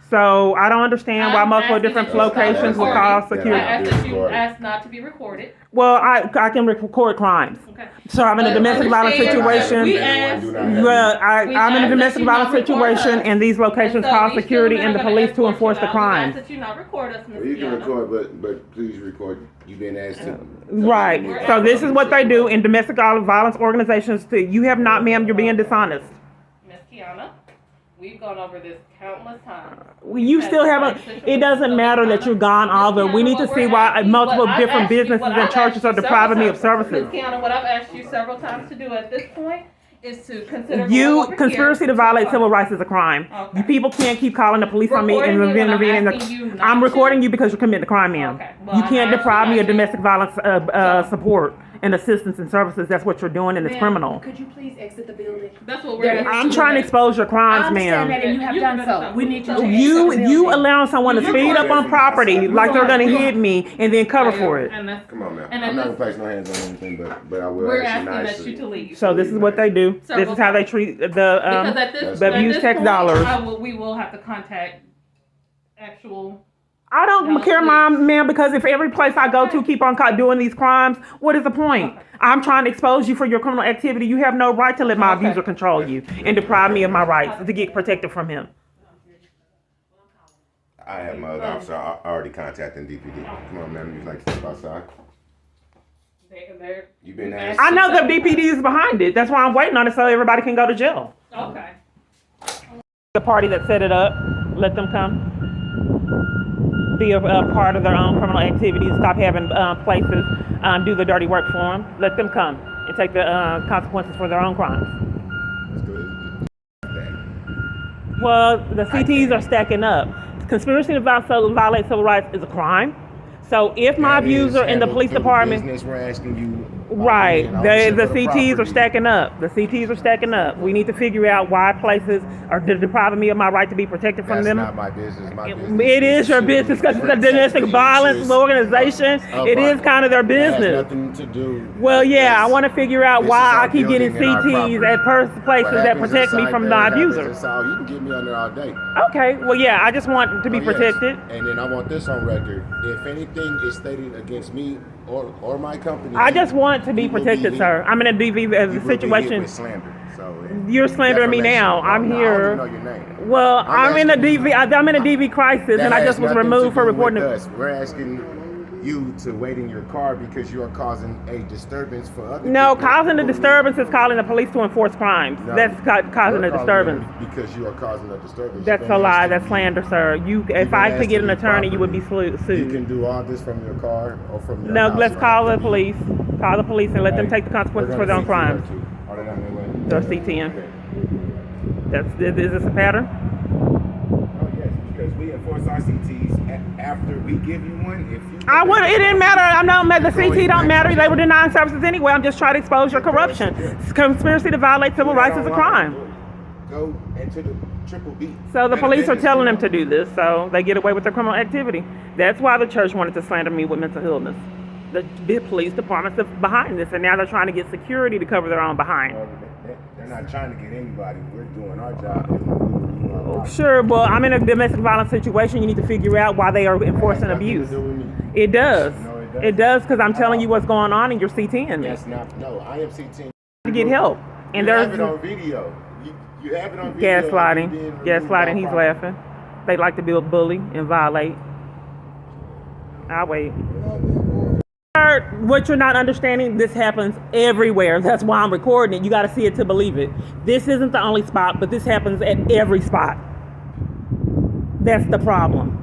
So I don't understand why multiple different locations will cause security. I asked that you ask not to be recorded. Well, I can record crimes. Okay. So I'm in a domestic violence situation. I'm in a domestic violence situation, and these locations call security and the police to enforce the crimes. I ask that you not record us, Ms. Well, you can Kiana. record, but please record. You've been asked to. Right. So this is what they do in domestic violence organizations. You have not, ma'am. You're being dishonest. Ms. Kiana, we've gone over this countless times. You still haven't. It doesn't matter that you're gone over. We need to see why multiple different businesses and churches are depriving me of services. Ms. Kiana, what I've asked you several times to do at this point is to consider Conspiracy to violate civil rights is a crime. Okay. You people can't keep calling the police on me and intervening. I'm recording you because you're committing a crime, ma'am. Okay. Well, You can't I'm deprive me of asking- domestic violence support and assistance and services. That's what you're doing, and it's Ma'am, criminal. Could you please exit the building? That's what we're asking. I'm trying to expose your I crimes, understand ma'am. that, and you have You done can so. stop. We need you to You exit the you building. allowing someone to You're speed up going- on property like they're gonna hit me and then cover for it. And that's, Come on, man. And I'm then not this- gonna place no hands on anything, but I will we're ask you asking that nicely. you to leave. So this is what they do. This is how they treat the Because at this, the at abuse this tax point, dollars. we will have to contact actual. I don't care, ma'am, because if every place I go to keep on doing these crimes, what is the point? Okay. I'm trying to expose you for your criminal activity. You have no right to let my Okay. abuser control you and deprive me of my rights to get protected from him. I have my other officer already contacting DPD. Come on, man. You'd like to step outside? They're, You've been asked. I know the DPD is behind it. That's why I'm waiting on it so everybody can go to jail. Okay. The party that set it up, let them come. Be a part of their own criminal activities. Stop having places do the dirty work for them. Let them come and take the consequences for their own crimes. Let's go ahead. Well, the CTs are stacking up. Conspiracy to violate civil rights is a crime. So if my abuser in the police department, Business, we're asking you. right, You know, the ship of CTs are property. stacking up. The CTs are stacking up. We need to figure out why places are depriving me of my right to be protected from That's them. not my business. My business. It is your business because it's a domestic violence organization. It is kind of their It has business. nothing to do. Well, yeah, I with want to figure out this. why This is I our keep getting building and our CTs property. at places What that happens protect me inside from there the happens abuser. inside. You can get me under all day. Okay, well, yeah, I just want to be Oh, yes. protected. And then I want this on record. If anything is stated against me or my company, I just want to be you will protected, hit- sir. I'm in a DV you will be hit situation. with slander. So, You're slandering me defamation. now. I'm No, I here. don't even know your name. Well, I'm in a asking you- DV. I'm in a DV crisis, and I That just has was nothing removed to for do reporting. with us. We're asking you to wait in your car because you are causing a disturbance for other No, people. causing the disturbance is calling the police to enforce crimes. No, That's causing you're a disturbance. calling them because you are causing a disturbance. That's You've a been lie. asked That's to- slander, sir. If you've been I asked could get to an leave attorney, you would be property. You sued. can do all this from your car or from your No, house, let's right? call the police. Call the police and let them Hey, take the consequences they're for their own gonna crimes. CT too. Are they on their way? They're CTing. Is this a pattern? Oh yes, because we enforce our CTs after we give you one. If you It didn't matter. I'm not mad. The CT don't matter. They were denying services anyway. I'm just trying to expose your corruption. Conspiracy to violate civil rights is a crime. Go into the triple B. So the police are telling them to do this, so they get away with their criminal activity. That's why the church wanted to slander me with mental illness. The police department's behind this, and now they're trying to get security to cover their own behind. They're not trying to get anybody. We're doing our job. And we're doing our job. Sure, well, I'm in a domestic violence situation. You need to figure out why they are enforcing Nothing to abuse. do with me. It does. No, it doesn't. It does because I'm telling you what's going on, and you're CTing me That's not. No, I am CT. to get help. And you have there's it on video. You have it on video. gaslighting. You being removed Gaslighting. by He's property. laughing. They like to be a bully and violate. I'll wait. What you're not understanding, this happens everywhere. That's why I'm recording it. You got to see it to believe it. This isn't the only spot, but this happens at every spot. That's the problem.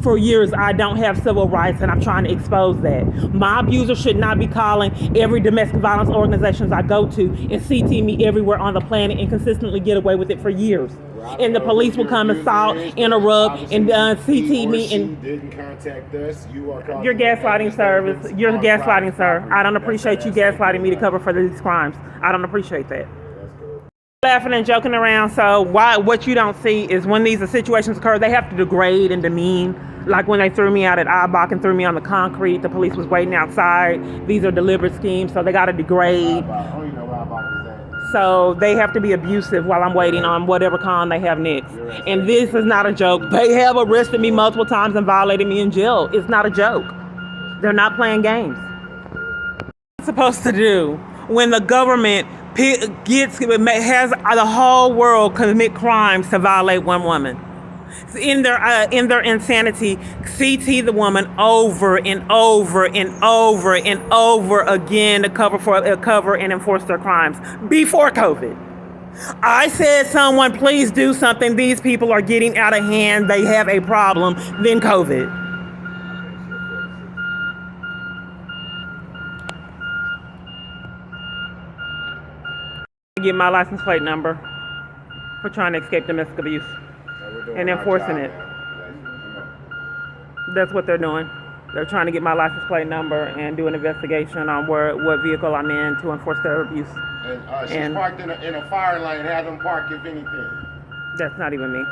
For years, I don't have civil rights, and I'm trying to expose that. My abuser should not be calling every domestic violence organizations I go to and CT me everywhere on the planet and consistently get away with it for years. And the police will come, assault, interrupt, and CT me. And didn't contact us. You are causing you're gaslighting, disturbance sir. You're on gaslighting, private sir. property. I don't appreciate you That's gaslighting me to cover for these crimes. I don't appreciate that. That's good. Laughing and joking around. So what you don't see is when these situations occur, they have to degrade and demean. Like when they threw me out at Ibach and threw me on the concrete, the police was waiting outside. These are deliberate schemes, so they got to degrade. I don't even know where I'm about to say. So they have to be abusive while I'm waiting on whatever con they have next. And this is not a joke. They have arrested me multiple times and violated me in jail. It's not a joke. They're not playing games. What's it supposed to do when the government has the whole world commit crimes to violate one woman? In their insanity, CT the woman over and over and over and over again to cover and enforce their crimes before COVID. I said, someone please do something. These people are getting out of hand. They have a problem. Then COVID. Get my license plate number for trying to escape domestic abuse and enforcing it. That's what they're doing. They're trying to get my license plate number and do an investigation on what vehicle I'm in to enforce their abuse. And she's parked in a fire lane. Have them park if anything. That's not even me.